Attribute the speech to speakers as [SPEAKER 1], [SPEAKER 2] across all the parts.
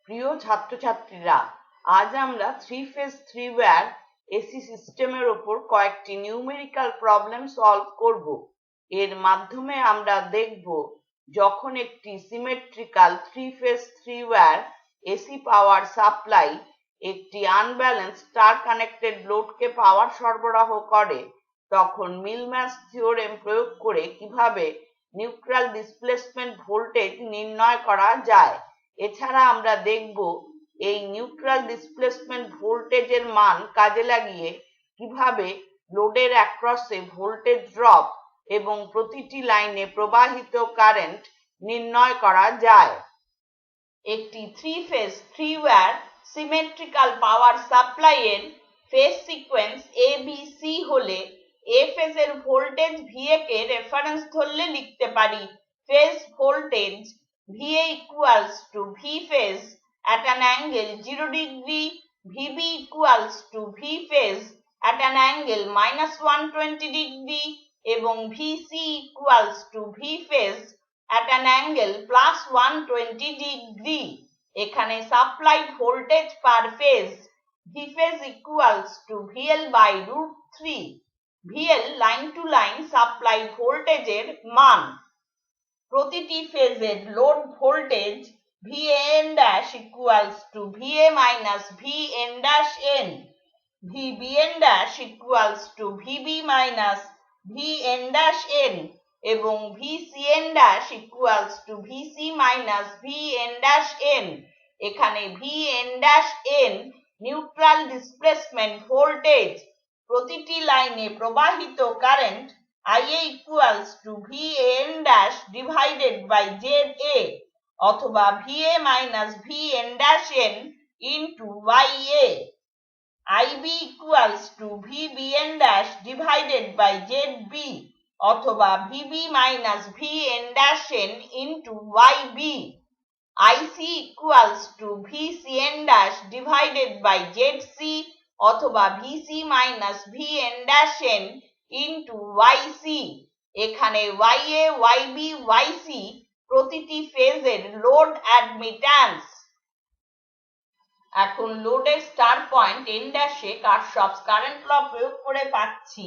[SPEAKER 1] প্রিয় ছাত্রছাত্রীরা, আজ আমরা 3 ফেজ 3 ওয়্যার এসি সিস্টেমের উপর কয়েকটি নিউমেরিক্যাল প্রবলেম সলভ করব। এর মাধ্যমে আমরা দেখব যখন একটি symmetrical 3 phase 3 wire AC power supply একটি আনব্যালেন্স স্টার কানেক্টেড লোডকে পাওয়ার সরবরাহ করে, তখন মিলম্যানস থিওরেম প্রয়োগ করে কিভাবে নিউট্রাল ডিসপ্লেসমেন্ট ভোল্টেজ নির্ণয় করা যায়। এছাড়া আমরা দেখব এই নিউট্রাল ডিসপ্লেসমেন্ট ভোল্টেজের মান কাজে লাগিয়ে কিভাবে লোডের অ্যাক্রসে ভোল্টেজ ড্রপ এবং প্রতিটি লাইনে প্রবাহিত কারেন্ট নির্ণয় করা যায়। একটি 3 ফেজ 3 ওয়্যার সিমেট্রিক্যাল পাওয়ার সাপ্লাইয়ের ফেজ সিকোয়েন্স ABC হলে এ ফেজের ভোল্টেজ VA কে রেফারেন্স ধরলে লিখতে পারি phase voltage VA equals to V phase at an angle 0 degree, VB equals to V phase at an angle -120 degree এবং VC equals to V phase at an angle +120 degree. এখানে supplied voltage per phase V phase equals to VL by √3. VL line to line supply ভোল্টেজের মান। প্রতিটি ফেজের load voltage VAN dash equals to VA minus VN dash N, VBN dash equals to VB minus VN dash N এবং VCN dash equals to VC minus VN dash N। এখানে VN dash N neutral displacement voltage. প্রতিটি লাইনে প্রবাহিত current IA equals to VAN dash divided by ZA অথবা VA minus VN dash N into YA। IB equals to VBN dash divided by ZB অথবা VB minus VN dash N into YB। IC equals to VCN dash divided by ZC অথবা VC minus VN dash N into YC। এখানে YA, YB, YC প্রতিটি ফেজের load admittance. এখন লোডের star point N ড্যাশে Kirchhoff's current law প্রয়োগ করে পাচ্ছি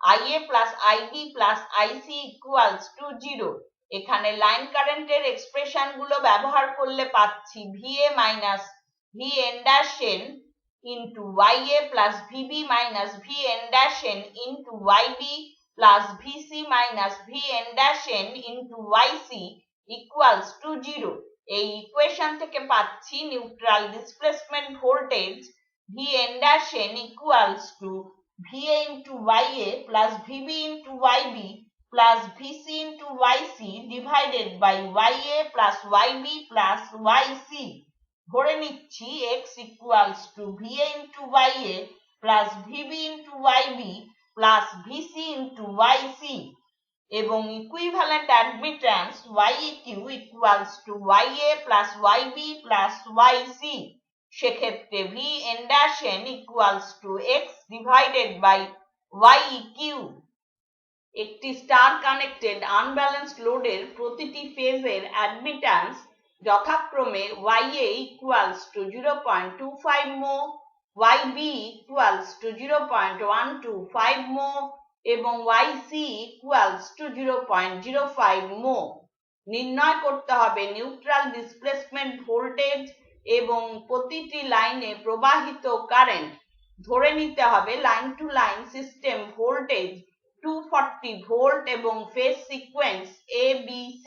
[SPEAKER 1] IA plus IB plus IC equals to 0। এখানে লাইন কারেন্টের এক্সপ্রেশন গুলো ব্যবহার করলে পাচ্ছি VA minus VN dash N into YA plus VB minus VN dash N into YB plus VC minus VN dash N into YC equals to 0। এই equation থেকে পাচ্ছি neutral displacement voltage VN dash N equals to VA into YA plus VB into YB plus VC into YC divided by YA plus YB plus YC। ধরে নিচ্ছি X equals to VA into YA plus VB into YB plus VC into YC এবং equivalent অ্যাডমিট্যান্স YEQ equals to YA plus YB plus YC। সেক্ষেত্রে VN dash N equals to X divided by YEQ। একটি star connected unbalanced লোডের প্রতিটি ফেজের অ্যাডমিট্যান্স যথাক্রমে YA equals to 0.25 mho, YB equals to 0.125 mho এবং YC equals to 0.05 mho। নির্ণয় করতে হবে নিউট্রাল ডিসপ্লেসমেন্ট ভোল্টেজ এবং প্রতিটি লাইনে প্রবাহিত কারেন্ট। ধরে নিতে হবে line to line system voltage 240 volt এবং ফেজ সিকোয়েন্স ABC।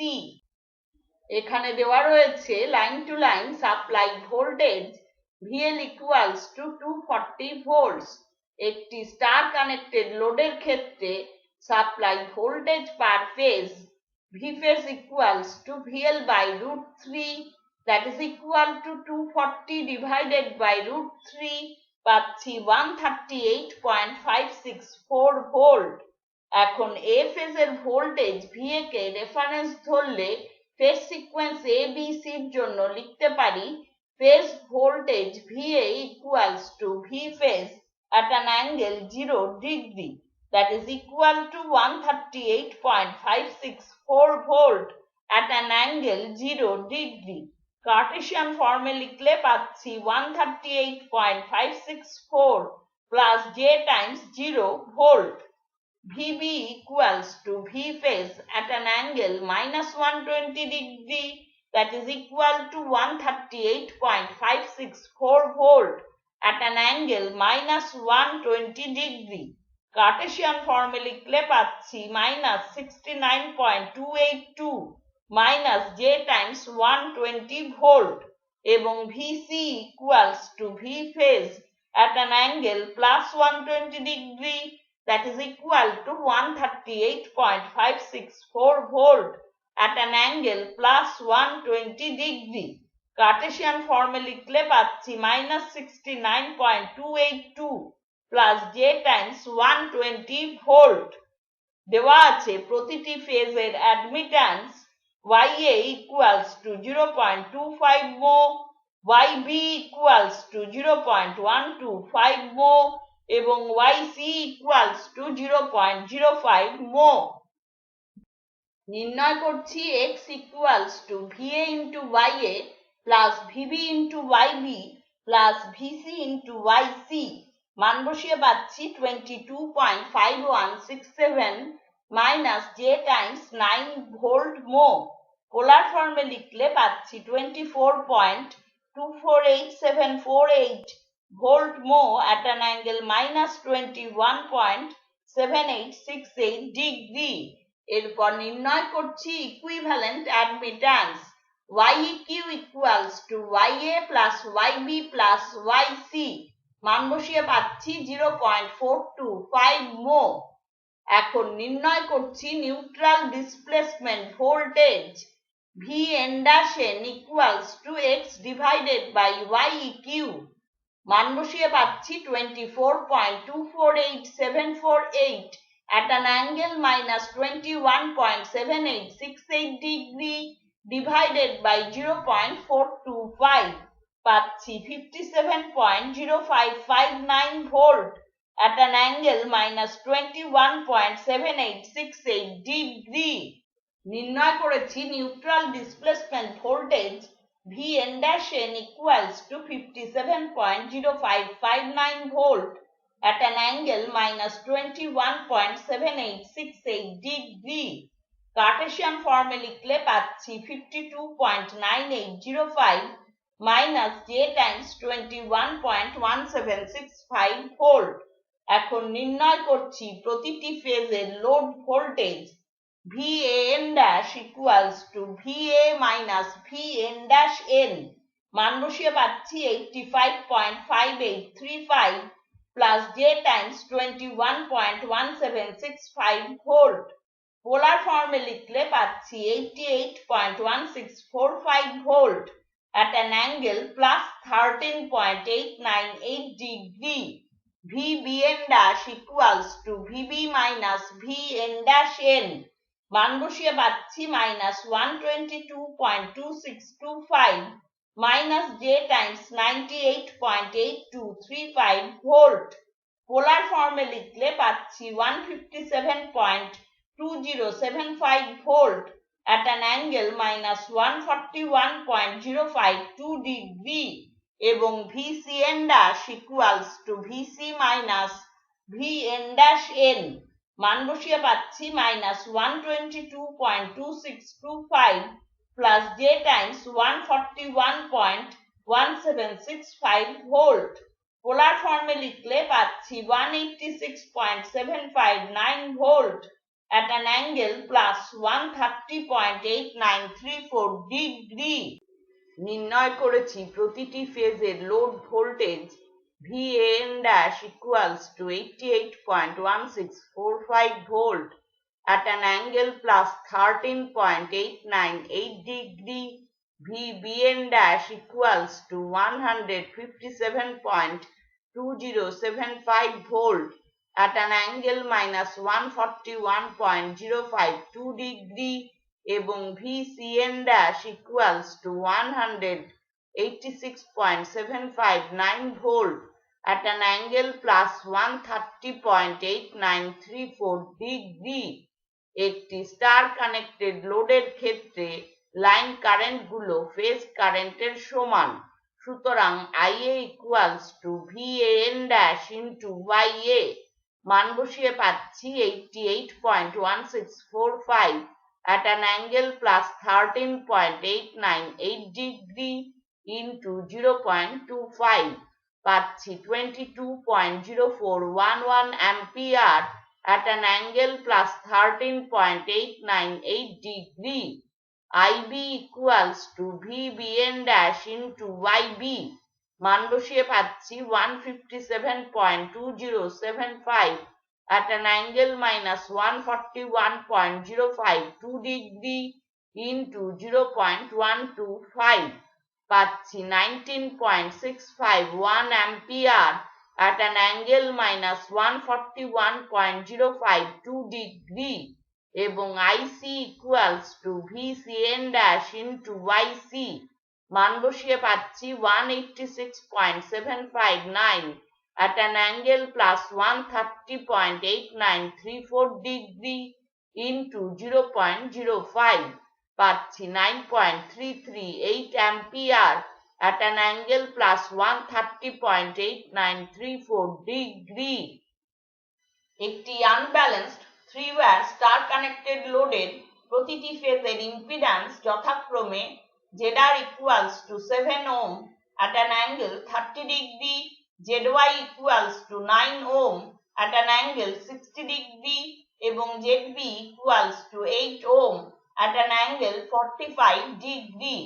[SPEAKER 1] এখানে দেওয়া রয়েছে line to line supply voltage VL equals to 240 volts। একটি স্টার কানেক্টেড লোডের ক্ষেত্রে supply voltage per phase V phase equals to VL by √3, that is equal to 240 divided by √3 পাচ্ছি 138.564 volt. এখন A ফেজের voltage VA কে reference ধরলে phase sequence ABC এর জন্য লিখতে পারি phase voltage VA equals to V phase at an angle 0 degree, that is equal to 138.564 volt at an angle 0 degree। Cartesian ফর্মে লিখলে পাচ্ছি 138.564 plus J Times 0 volt. VB equals to V phase at an angle minus 120 degree, that is equal to 138.564 volt at an angle minus 120 degree. Cartesian ফর্মে লিখলে পাচ্ছি minus 69.282 minus J times 120 volt এবং VC equals to V phase at an angle plus 120 degree, that is equal to 138.564 volt at an angle plus 120 degree. Cartesian ফর্মে লিখলে পাচ্ছি minus 69.282 plus J times 120 volt. দেওয়া আছে প্রতিটি ফেজের অ্যাডমিট্যান্স YA equals to 0.25 mho, YB equals to 0.125 mho এবং YC equals to 0.05 mho. নির্ণয় করছি X equals to VA into YA plus VB into YB plus VC into YC. মান বসিয়ে পাচ্ছি 22.5167 minus J times 9 volt mho. পোলার ফর্মে লিখলে পাচ্ছি 24.248748 volt mho at an angle minus 21.7868 degree. এরপর নির্ণয় করছি equivalent অ্যাডমিট্যান্স YEQ equals to YA plus YB plus YC. মান বসিয়ে পাচ্ছি 0.425 mho. এখন নির্ণয় করছি neutral displacement voltage VN' equals to X divided by YEQ. মান বসিয়ে পাচ্ছি 24.248748 at an angle minus 21.7868 degree divided by 0.425. পাচ্ছি 57.0559 volt at an angle minus 21.7868 degree. নির্ণয় করেছি neutral displacement voltage VN' equals to 57.0559 volt at an angle minus 21.7868 degree. Cartesian ফর্মে লিখলে পাচ্ছি 52.9805 minus J times 21.1765 volt. এখন নির্ণয় করছি প্রতিটি ফেজের load voltage VAN' equals to VA minus VN'. মান বসিয়ে পাচ্ছি 85.5835 plus J times 21.1765 volt. পোলার ফর্মে লিখলে পাচ্ছি 88.1645 volt at an angle plus 13.898 degree. VBN' equals to VB minus VN'. মান বসিয়ে পাচ্ছি minus 122.2625 minus J times 98.8235 volt. পোলার ফর্মে লিখলে পাচ্ছি 157.2075 volt at an angle minus 141.052 degree এবং VCN' equals to VC minus VN'. মান বসিয়ে পাচ্ছি minus 122.2625 plus J times 141.1765 volt. পোলার ফর্মে লিখলে পাচ্ছি 186.759 volt at an angle plus 130.8934 degree. নির্ণয় করেছি প্রতিটি ফেজের load voltage VAN' equals to 88.1645 volt at an angle plus 13.898 degree. VBN' equals to 157.2075 volt at an angle minus 141.052 degree এবং VCN' equals to 186.759 volt at an angle plus 130.8934 degree. একটি star connected লোডের ক্ষেত্রে line current গুলো phase কারেন্টের সমান। সুতরাং IA equals to VAN dash into YA, মান বসিয়ে পাচ্ছি 88.1645 at an angle plus 13.898 degree into 0.25, পাচ্ছি 22.0411 ampere at an angle plus 13.898 degree. IB equals to VBN dash into YB, মান বসিয়ে পাচ্ছি 157.2075 at an angle minus 141.052 degree into 0.125, পাচ্ছি 19.651 ampere at an angle minus 141.052 degree, এবং IC equals to VCN dash into YC, মান বসিয়ে পাচ্ছি 186.759 at an angle plus 130.8934 degree into 0.05, পাচ্ছি 9.338 ampere at an angle plus 130.8934 degree. একটি unbalanced 3 wire star connected লোডের প্রতিটি ফেজের ইম্পিডেন্স যথাক্রমে ZR equals to 7 ohm at an angle 30 degree, ZY equals to 9 ohm at an angle 60 degree এবং ZB equals to 8 ohm at an angle 45 degree.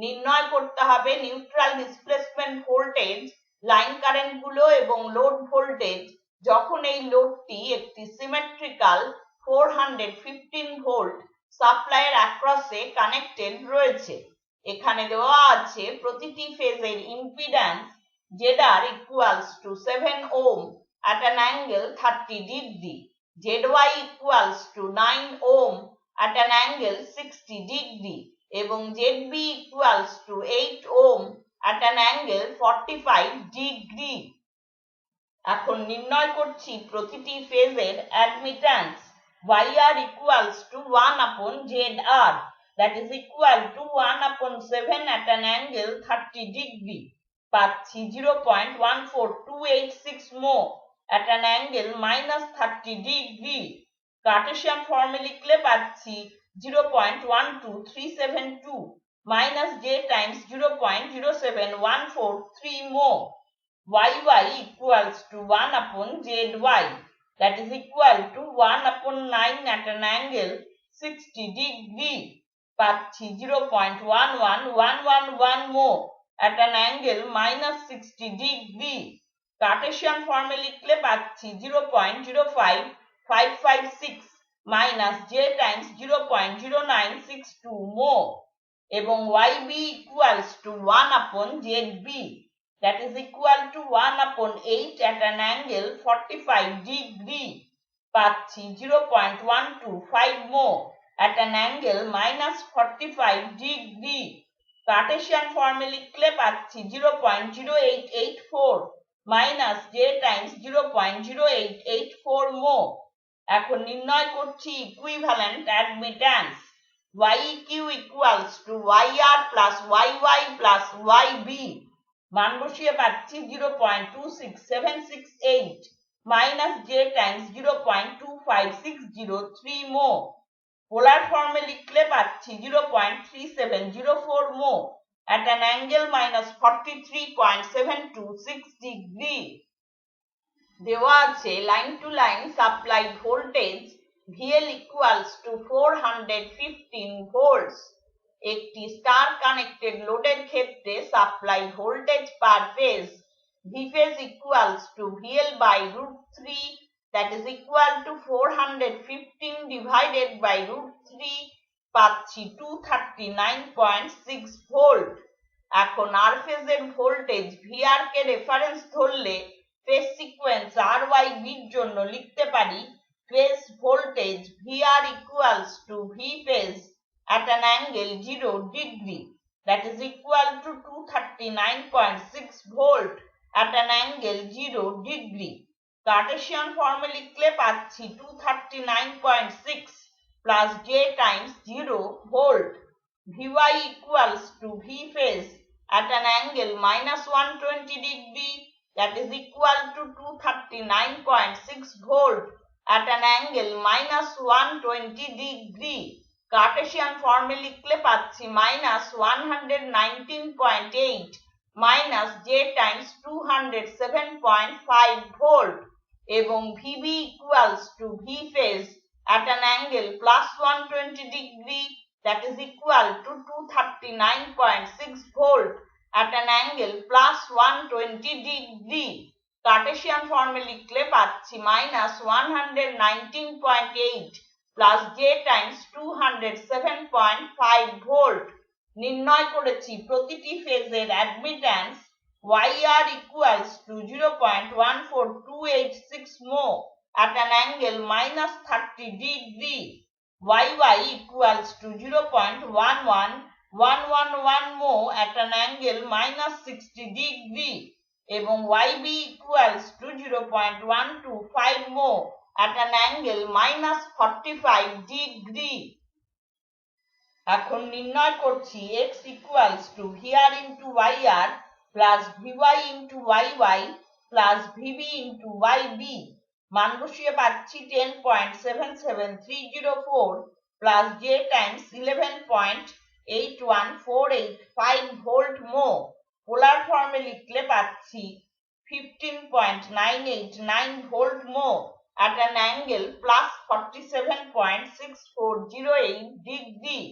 [SPEAKER 1] নির্ণয় করতে হবে neutral displacement voltage, line current গুলো এবং লোড ভোল্টেজ যখন এই লোডটি একটি সিমেট্রিক্যাল 415 ভোল্ট সাপ্লাইয়ের অ্যাক্রসে কানেক্টেড রয়েছে। এখানে দেওয়া আছে প্রতিটি ফেজের impedance ZR equals to 7 ohm at an angle 30 degree, ZY equals to 9 ohm at an angle 60 degree এবং ZB equals to 8 ohm at an angle 45 degree. এখন নির্ণয় করছি প্রতিটি ফেজের অ্যাডমিট্যান্স। YR equals to 1 upon ZR, that is equal to 1 upon 7 at an angle 30 degree, পাচ্ছি 0.14286 mho at an angle minus 30 degree. Cartesian ফর্মে লিখলে পাচ্ছি 0.12372 minus J times 0.07143 mho. YY equals to 1 upon ZY, that is equal to 1 upon 9 at an angle 60 degree, পাচ্ছি 0.11111 mho at an angle minus 60 degree. Cartesian ফর্মে লিখলে পাচ্ছি 0.05556 minus J times 0.0962 mho এবং YB equals to 1 upon ZB, that is equal to 1 upon 8 at an angle 45 degree, পাচ্ছি 0.125 mho at an angle minus 45 degree. Cartesian ফর্মে লিখলে পাচ্ছি 0.0884 minus J times 0.0884 mho. এখন নির্ণয় করছি equivalent অ্যাডমিট্যান্স। YEQ equals to YR plus YY plus YB, মান বসিয়ে পাচ্ছি 0.26768 minus J times 0.25603 mho. পোলার ফর্মে লিখলে পাচ্ছি 0.3704 mho at an angle minus 43.726 degree. দেওয়া আছে line to line supply voltage VL equals to 415 volts. একটি স্টার কানেক্টেড লোডের ক্ষেত্রে supply voltage per phase V phase equals to VL by √3, that is equal to 415 divided by √3, পাচ্ছি 239.6 volt. এখন আর ফেজের voltage VR কে reference ধরলে phase sequence RYB এর জন্য লিখতে পারি phase voltage VR equals to V phase at an angle 0 degree, that is equal to 239.6 volt at an angle 0 degree. Cartesian ফর্মে লিখলে পাচ্ছি 239.6 plus J times 0 volt Vy equals to V phase at an angle minus 120 degree, that is equal to 239.6 volt at an angle minus 120 degree. Kardashian ফর্মে লিখলে পাচ্ছি minus 119.8 minus j times 207.5 volt এবং Vb equals to V phase at an angle plus 120 degree, that is equal to 239.6 volt at an angle plus 120 degree. Kardashian ফর্মে লিখলে পাচ্ছি minus 119.8 plus j times 207.5 volt. নির্ণয় করেছি প্রতিটি ফেজের অ্যাডমিট্যান্স YR equals to 0.14286 mho at an angle minus 30 degree. YY equals to 0.11111 mho at an angle minus 60 degree এবং YB equals to 0.125 mho at an angle minus 45 degree. এখন নির্ণয় করছি x equals to VR into YR plus VY into YY plus VB into YB. মান বসিয়ে পাচ্ছি 10.77304 plus J times 11.81485 volt mho. পোলার ফর্মে লিখলে পাচ্ছি 15.989 volt mho at an angle plus 47.6408 degree.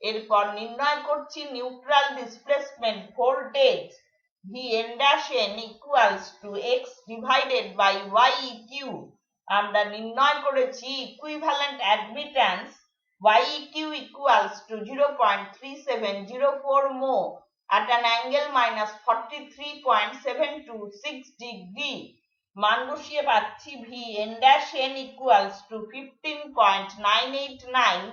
[SPEAKER 1] এরপর নির্ণয় করছি neutral displacement voltage Vn' equals to x divided by Yeq. আমরা নির্ণয় করেছি equivalent অ্যাডমিট্যান্স Yeq equals to 0.3704 mho at an angle minus 43.726 degree. মান বসিয়ে পাচ্ছি Vn' equals to 15.989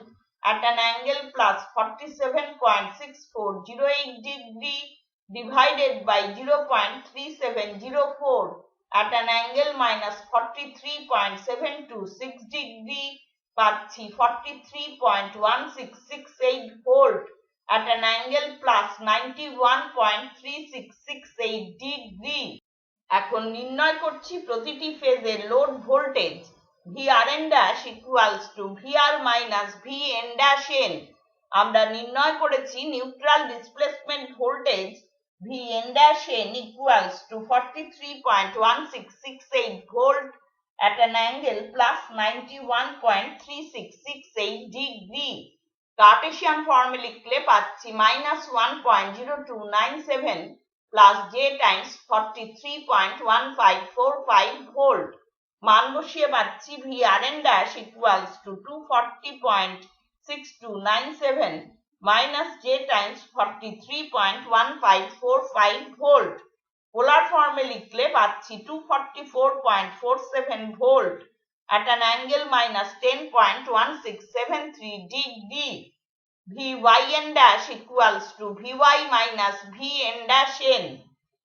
[SPEAKER 1] at an angle plus 47.6408 degree divided by 0.3704 at an angle minus 43.726 degree পাচ্ছি 43.1668 volt at an angle plus 91.3668 degree. এখন নির্ণয় করছি প্রতিটি ফেজের load voltage Vrn' equals to Vr minus Vn'. আমরা নির্ণয় করেছি neutral displacement voltage Vn' equals to 43.1668 volt at an angle plus 91.3668 degree. Kardashian ফর্মে লিখলে পাচ্ছি minus 1.0297 plus J times 43.1545 volt. মান বসিয়ে পাচ্ছি Vrn' equals to 240.6297 minus J times 43.1545 volt. পোলার ফর্মে লিখলে পাচ্ছি 244.47 volt at an angle minus 10.1673 degree. Vyn' equals to Vy minus Vn'.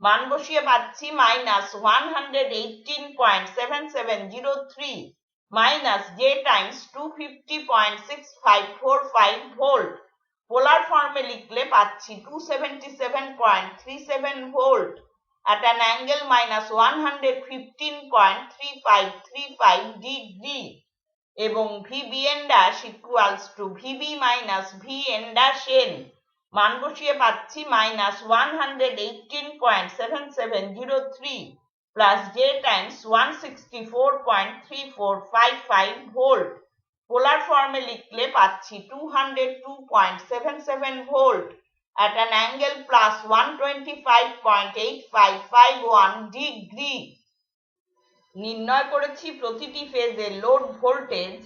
[SPEAKER 1] মান বসিয়ে পাচ্ছি minus 118.7703 minus J times 250.6545 volt. পোলার ফর্মে লিখলে পাচ্ছি 277.37 volt at an angle minus 115.3535 degree এবং Vbn' equals to Vb minus Vn'. মান বসিয়ে পাচ্ছি minus 118.7703 plus J times 164.3455 volt. পোলার ফর্মে লিখলে পাচ্ছি 202.77 volt at an angle plus 125.8551 degree. নির্ণয় করেছি প্রতিটি ফেজের load voltage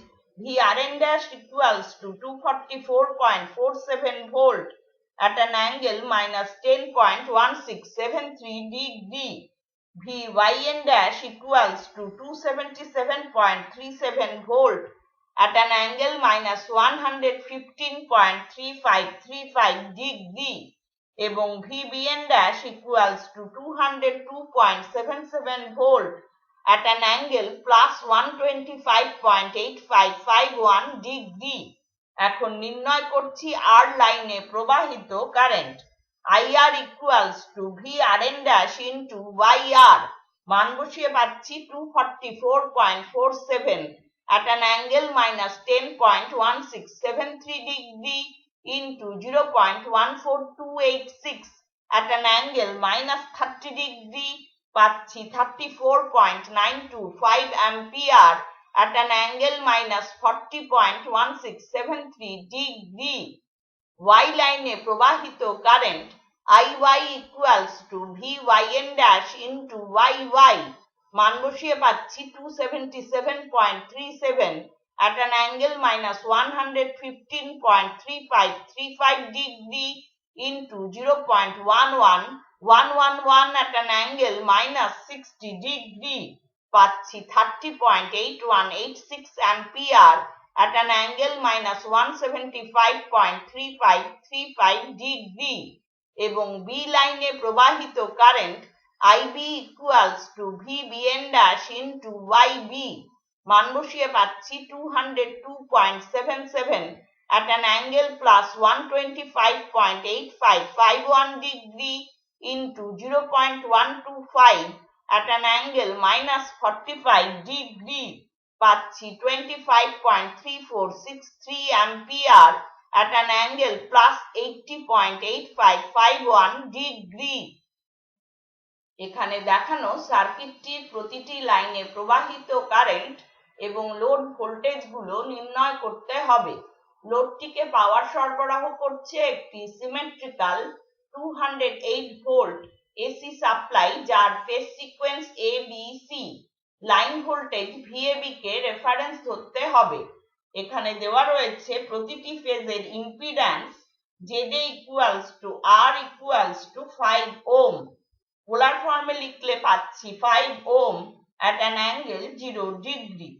[SPEAKER 1] Vrn' equals to 244.47 volt at an angle minus 10.1673 degree. Vyn' equals to 277.37 volt at an angle minus 115.3535 degree এবং Vbn' equals to 202.77 volt at an angle plus 125.8551 degree. এখন নির্ণয় করছি আর লাইনে প্রবাহিত current. IR equals to VRN dash into YR, মান বসিয়ে পাচ্ছি 244.47 at an angle minus 10.1673 degree into 0.14286 at an angle minus 30 degree, পাচ্ছি 34.925 ampere at an angle minus 40.1673 degree. Y লাইনে প্রবাহিত current IY equals to VYN dash into YY, মান বসিয়ে পাচ্ছি 277.37 at an angle minus 115.3535 degree into 0.11111 at an angle minus 60 degree, পাচ্ছি 30.8186 ampere at an angle minus 175.3535 degree. এবং B লাইনে প্রবাহিত current IB equals to VBN dash into YB, মান বসিয়ে পাচ্ছি 202.77 at an angle plus 125.8551 degree into 0.125 at an angle minus 45 degree, পাচ্ছি 25.3463 ampere at an angle plus 80.8551 degree. এখানে দেখানো সার্কিটটির প্রতিটি লাইনে প্রবাহিত কারেন্ট এবং লোড ভোল্টেজগুলো নির্ণয় করতে হবে। লোডটিকে পাওয়ার সরবরাহ করছে একটি সিমেট্রিক্যাল 208 ভোল্ট এসি সাপ্লাই, যার phase sequence ABC। Line voltage VAB কে রেফারেন্স ধরতে হবে। এখানে দেওয়া রয়েছে প্রতিটি ফেজের impedance ZA equals to R equals to 5 ohm। পোলার ফর্মে লিখলে পাচ্ছি 5 ohm at an angle 0 degree।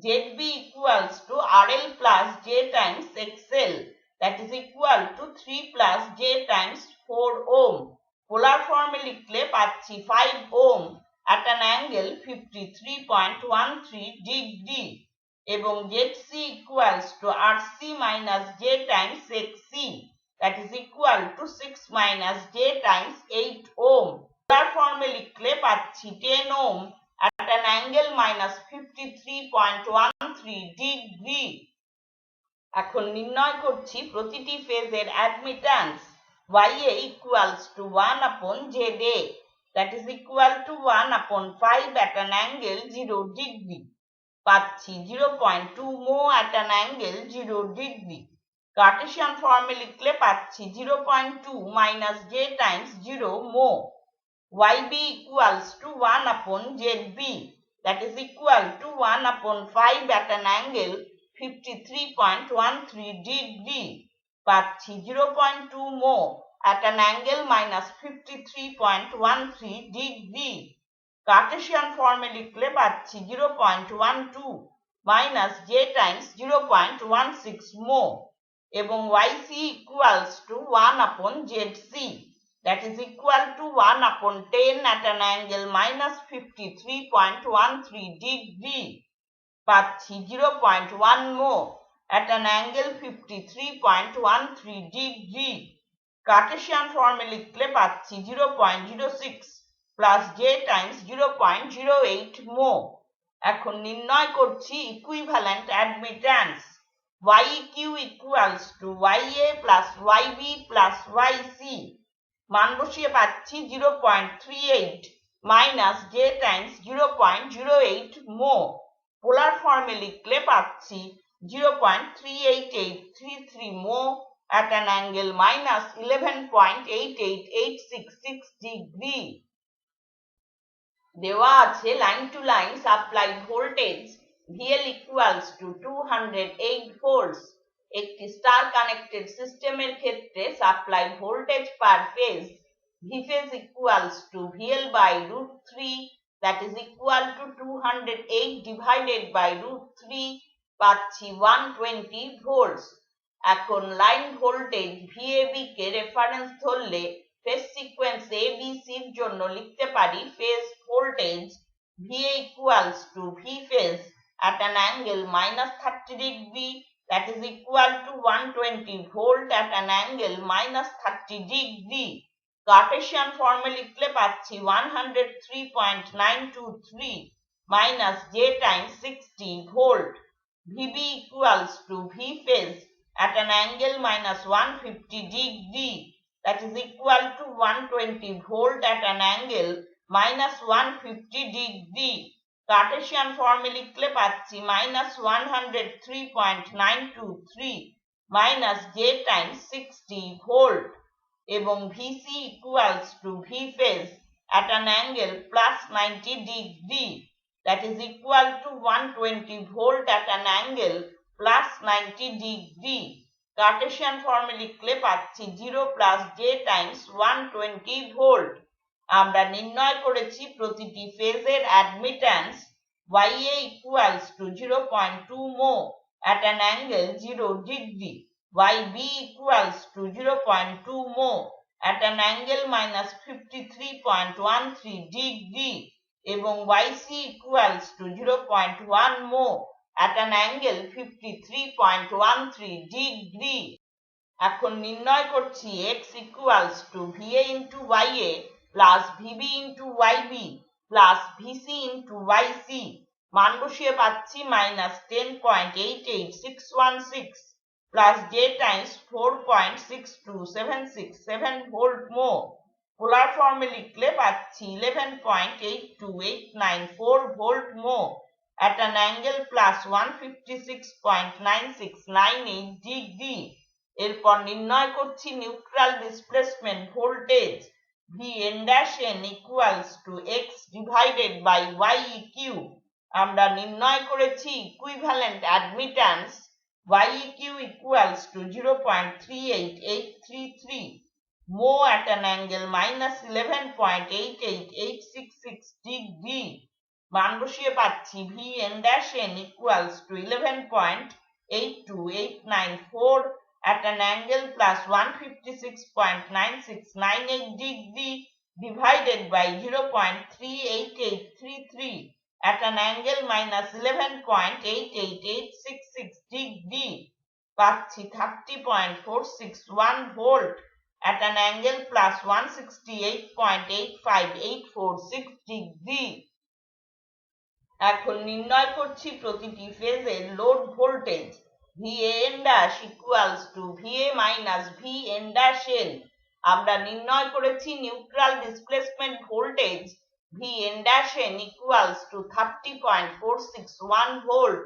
[SPEAKER 1] ZB equals to RL plus J times XL, that is equal to 3 plus J times 4 ohm। পোলার ফর্মে লিখলে পাচ্ছি 5 ohm at an angle 53.13 degree। এবং ZC equals to RC minus J times XC, that is equal to 6 minus J times 8 ohm। পোলার ফর্মে লিখলে পাচ্ছি 10 ohm at an angle minus 53.13 degree। এখন নির্ণয় করছি প্রতিটি ফেজের অ্যাডমিট্যান্স। YA equals to 1 upon ZA, that is equal to 1 upon 5 at an angle 0 degree, পাচ্ছি 0.2 mho at an angle 0 degree। Cartesian ফর্মে লিখলে পাচ্ছি 0.2 minus J times 0 mho। YB equals to 1 upon ZB, that is equal to 1 upon 5 at an angle 53.13 degree, পাচ্ছি 0.2 mho at an angle minus 53.13 degree। Cartesian ফর্মে লিখলে পাচ্ছি 0.12 minus J times 0.16 mho। এবং YC equals to 1 upon ZC, that is equal to 1 upon 10 at an angle minus 53.13 degree, পাচ্ছি 0.1 mho at an angle 53.13 degree। Cartesian ফর্মে লিখলে পাচ্ছি 0.06 plus J times 0.08 mho। এখন নির্ণয় করছি equivalent অ্যাডমিট্যান্স। YEQ equals to YA plus YB plus YC, মান বসিয়ে পাচ্ছি 0.38 minus J times 0.08 mho। পোলার ফর্মে লিখলে পাচ্ছি 0.38833 mho at an angle minus 11.88866 degree। দেওয়া আছে line to line supply voltage VL equals to 208 volts। একটি স্টার কানেক্টেড সিস্টেমের ক্ষেত্রে supply voltage per phase V phase equals to VL by √3, that is equal to 208 divided by √3, পাচ্ছি 120 volts। এখন line voltage VAB কে reference ধরলে phase sequence ABC এর জন্য লিখতে পারি phase voltage VA equals to V phase at an angle minus 30 degree, that is equal to 120 volt at an angle minus 30 degree. Kardashian ফর্মে লিখলে পাচ্ছি 103.923 minus j times 60 volt. VB equals to V phase at an angle minus 150 degree, that is equal to 120 volt at an angle minus 150 degree. Kardashian ফর্মে লিখলে পাচ্ছি minus 103.923 minus j times 60 volt এবং VC equals to V phase at an angle plus 90 degree, that is equal to 120 volt at an angle plus 90 degree. Kardashian ফর্মে লিখলে পাচ্ছি 0 plus j times 120 volt. আমরা নির্ণয় করেছি প্রতিটি ফেজের অ্যাডমিট্যান্স YA equals to 0.2 mho at an angle 0 degree, YB equals to 0.2 mho at an angle minus 53.13 degree এবং YC equals to 0.1 mho at an angle 53.13 degree. এখন নির্ণয় করছি x equals to VA into YA plus VB into YB plus VC into YC. মান বসিয়ে পাচ্ছি minus 10.88616 plus j times 4.62767 volt mho. পোলার ফর্মে লিখলে পাচ্ছি 11.82894 volt mho at an angle plus 156.9698 degree. এরপর নির্ণয় করছি neutral displacement voltage Vn' equals to x divided by YEQ. আমরা নির্ণয় করেছি equivalent অ্যাডমিট্যান্স YEQ equals to 0.38833 mho at an angle minus 11.88866 degree. মান বসিয়ে পাচ্ছি Vn' equals to 11.82894 at an angle plus 156.9698 degree divided by 0.38833 at an angle minus 11.88866 degree. পাচ্ছি 30.461 volt at an angle plus 168.85846 degree. এখন নির্ণয় করছি প্রতিটি ফেজের load voltage Van' equals to VA minus Vn'. আমরা নির্ণয় করেছি neutral displacement voltage Vn' equals to 30.461 volt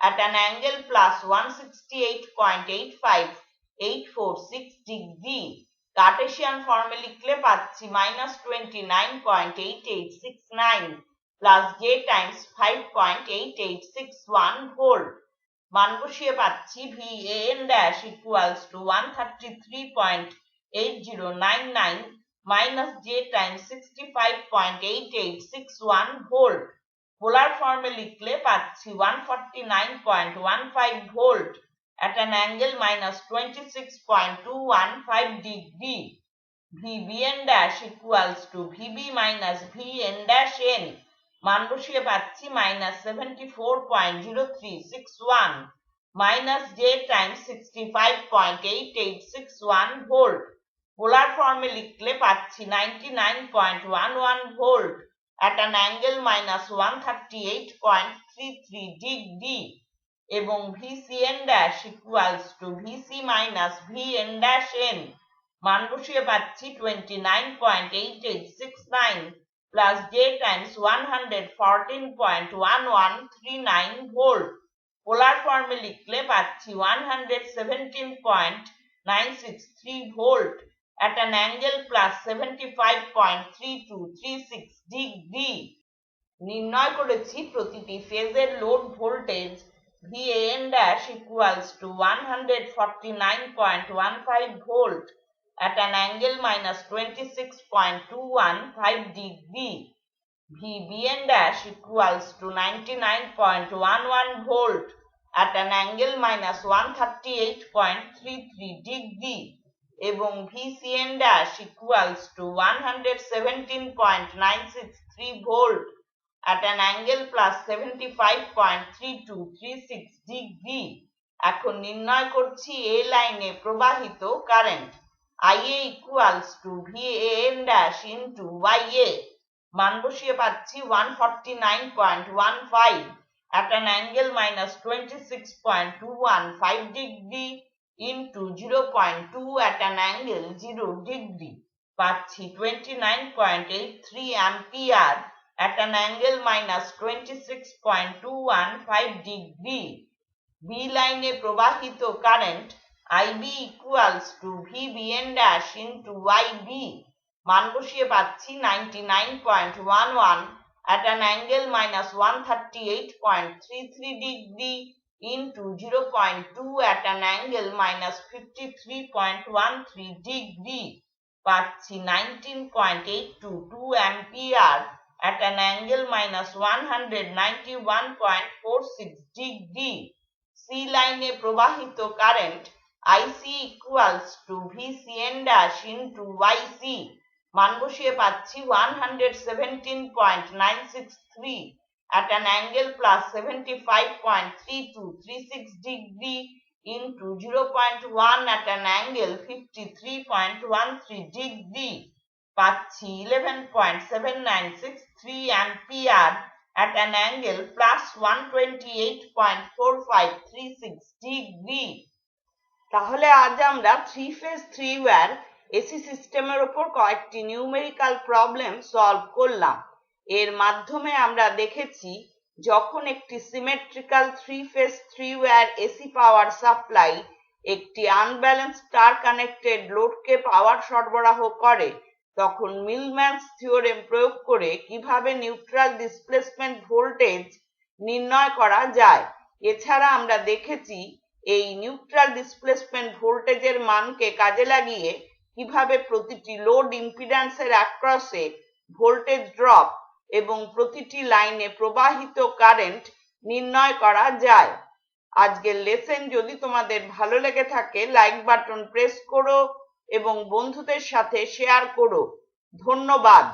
[SPEAKER 1] at an angle plus 168.85846 degree. Kardashian ফর্মে লিখলে পাচ্ছি minus 29.8869 plus j times 5.8861 volt. মান বসিয়ে পাচ্ছি Van' equals to 133.8099 minus j times 65.8861 volt. পোলার ফর্মে লিখলে পাচ্ছি 149.15 volt at an angle minus 26.215 degree. Vbn' equals to VB minus Vn'. মান বসিয়ে পাচ্ছি minus 74.0361 minus j times 65.8861 volt. পোলার ফর্মে লিখলে পাচ্ছি 99.11 volt at an angle minus 138.33 degree এবং Vcn' equals to Vc minus Vn'. মান বসিয়ে পাচ্ছি 29.8869 plus j times 114.1139 volt. পোলার ফর্মে লিখলে পাচ্ছি 117.963 volt at an angle plus 75.3236 degree. নির্ণয় করেছি প্রতিটি ফেজের load voltage Van' equals to 149.15 volt at an angle minus 26.215 degree. Vbn' equals to 99.11 volt at an angle minus 138.33 degree এবং Vcn' equals to 117.963 volt at an angle plus 75.3236 degree. এখন নির্ণয় করছি এ লাইনে প্রবাহিত current. IA equals to VAN dash into YA, মান বসিয়ে পাচ্ছি 149.15 at an angle minus 26.215 degree into 0.2 at an angle 0 degree, পাচ্ছি 29.83 ampere at an angle minus 26.215 degree. B লাইনে প্রবাহিত current IB equals to VBN dash into YB, মান বসিয়ে পাচ্ছি 99.11 at an angle minus 138.33 degree into 0.2 at an angle minus 53.13 degree, পাচ্ছি 19.822 ampere at an angle minus 191.46 degree. C লাইনে প্রবাহিত current IC equals to VCN dash into YC, মান বসিয়ে পাচ্ছি 117.963 at an angle plus 75.3236 degree into 0.1 at an angle 53.13 degree, পাচ্ছি 11.7963 ampere at an angle plus 128.4536 degree. তাহলে আজ আমরা 3 phase 3 wire AC সিস্টেমের উপর কয়েকটি নিউমেরিক্যাল প্রবলেম সলভ করলাম। এর মাধ্যমে আমরা দেখেছি যখন একটি symmetrical 3 phase 3 wire AC power supply একটি আনব্যালেন্সড স্টার কানেক্টেড লোডকে পাওয়ার সরবরাহ করে, তখন মিলম্যানস থিওরেম প্রয়োগ করে কিভাবে নিউট্রাল ডিসপ্লেসমেন্ট ভোল্টেজ নির্ণয় করা যায়। এছাড়া আমরা দেখেছি এই নিউট্রাল ডিসপ্লেসমেন্ট ভোল্টেজের মানকে কাজে লাগিয়ে কিভাবে প্রতিটি লোড ইম্পিডেন্সের অ্যাক্রসে ভোল্টেজ ড্রপ এবং প্রতিটি লাইনে প্রবাহিত কারেন্ট নির্ণয় করা যায়। আজকের লেসন যদি তোমাদের ভালো লেগে থাকে লাইক বাটন প্রেস করো এবং বন্ধুদের সাথে শেয়ার করো। ধন্যবাদ।